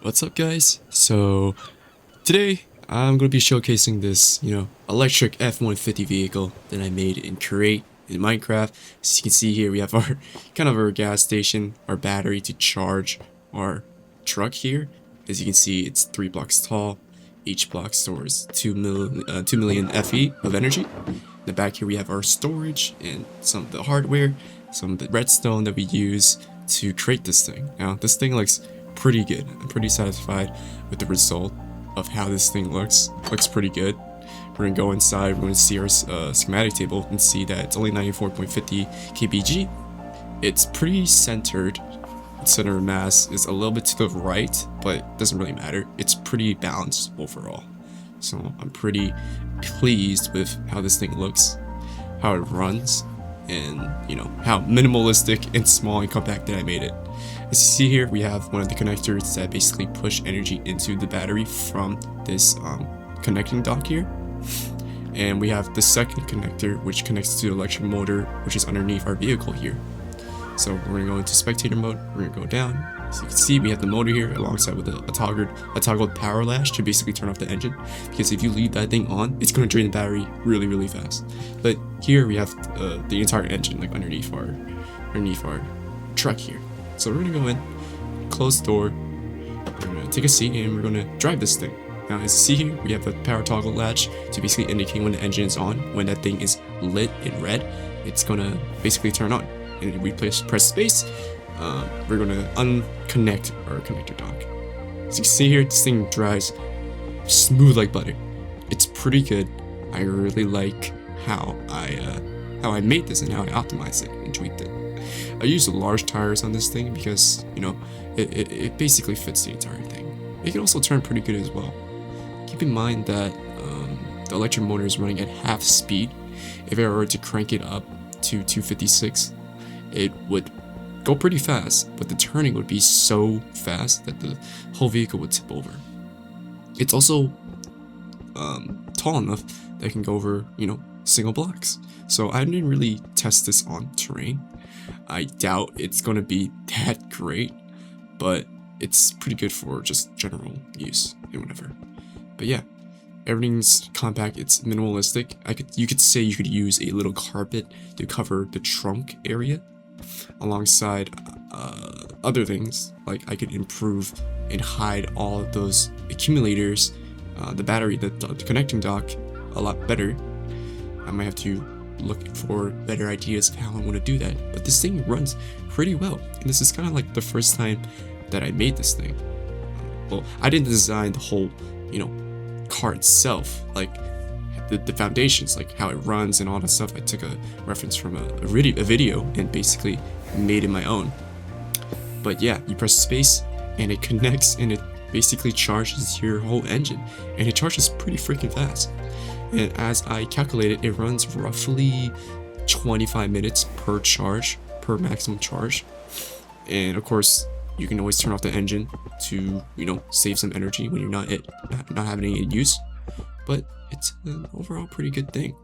What's up, guys? So today I'm going to be showcasing this, electric F150 vehicle that I made in Create in Minecraft. As you can see here, we have our our gas station, our battery to charge our truck here. As you can see, it's 3 blocks tall. Each block stores 2 million FE of energy. In the back here, we have our storage and some of the hardware, some of the redstone that we use to create this thing. Now, this thing looks pretty good. I'm pretty satisfied with the result of how this thing looks. Looks pretty good. We're gonna go inside, we're gonna see our schematic table and see that it's only 94.50 kbg. It's pretty centered. Its center of mass is a little bit to the right, but it doesn't really matter. It's pretty balanced overall. So I'm pretty pleased with how this thing looks, how it runs, and how minimalistic and small and compact that I made it. As you see here, we have one of the connectors that basically push energy into the battery from this connecting dock here. And we have the second connector, which connects to the electric motor, which is underneath our vehicle here. So we're going to go into spectator mode, we're going to go down. As you can see, we have the motor here alongside with a toggled power latch to basically turn off the engine. Because if you leave that thing on, it's going to drain the battery really fast. But here we have the entire engine like underneath our truck here. So we're going to go in, close the door, we're going to take a seat, and we're going to drive this thing. Now, as you see here, we have a power toggle latch to basically indicate when the engine is on. When that thing is lit in red, it's going to basically turn on. And if we press space, we're going to unconnect our connector dock. As you can see here, this thing drives smooth like butter. It's pretty good. I really like how I made this and how I optimized it and tweaked it. I used large tires on this thing because, it basically fits the entire thing. It can also turn pretty good as well. Keep in mind that the electric motor is running at half speed. If I were to crank it up to 256, it would go pretty fast, but the turning would be so fast that the whole vehicle would tip over. It's also tall enough that it can go over, single blocks. So I didn't really test this on terrain. I doubt it's gonna be that great, but it's pretty good for just general use and whatever. But yeah, everything's compact, it's minimalistic. You could say you could use a little carpet to cover the trunk area alongside other things. Like I could improve and hide all of those accumulators, the battery, the connecting dock a lot better. I might have to look for better ideas of how I want to do that, but this thing runs pretty well, and this is kind of like the first time that I made this thing. Well, I didn't design the whole car itself, like the foundations, like how it runs and all that stuff. I took a reference from a video and basically made it my own. But yeah, you press space and it connects and it basically charges your whole engine, and it charges pretty freaking fast. And as I calculated, it runs roughly 25 minutes per charge, per maximum charge. And of course, you can always turn off the engine to, save some energy when you're not having any use. But it's an overall pretty good thing.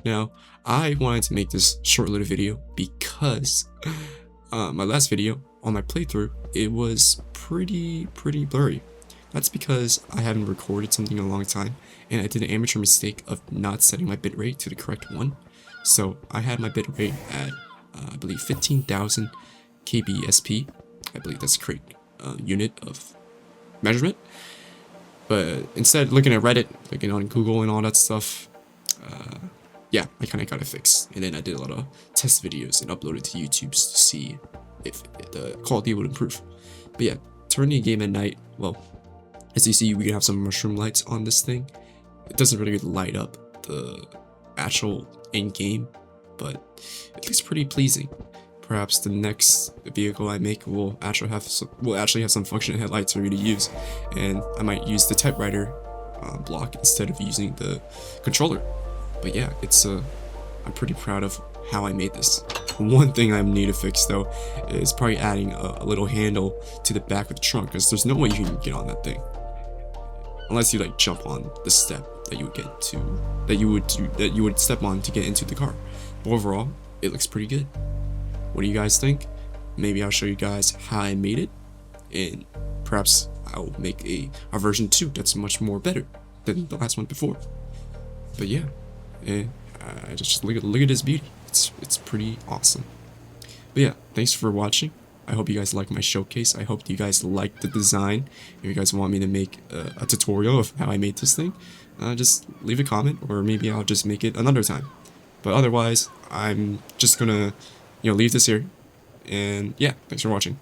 Now, I wanted to make this short-lived video because my last video on my playthrough, it was pretty blurry. That's because I haven't recorded something in a long time, and I did an amateur mistake of not setting my bitrate to the correct one. So I had my bitrate at, I believe, 15,000 kbsp. I believe that's the correct unit of measurement. But instead, looking at Reddit, looking on Google and all that stuff, yeah, I kind of got it fixed. And then I did a lot of test videos and uploaded to YouTube to see if the quality would improve. But yeah, turning a game at night, well, as you see, we can have some mushroom lights on this thing. It doesn't really light up the actual in-game, but it looks pretty pleasing. Perhaps the next vehicle I make will actually have some functioning headlights for me to use, and I might use the typewriter block instead of using the controller. But yeah, I'm pretty proud of how I made this. One thing I need to fix though is probably adding a little handle to the back of the trunk, because there's no way you can get on that thing unless you like jump on the step that you would step on to get into the car. But overall, it looks pretty good. What do you guys think? Maybe I'll show you guys how I made it, and perhaps I'll make a version 2 that's much more better than the last one before. But yeah, I just look at this beauty. It's pretty awesome. But yeah, thanks for watching. I hope you guys like my showcase. I hope you guys like the design. If you guys want me to make a tutorial of how I made this thing, just leave a comment, or maybe I'll just make it another time. But otherwise, I'm just gonna, leave this here. And yeah, thanks for watching.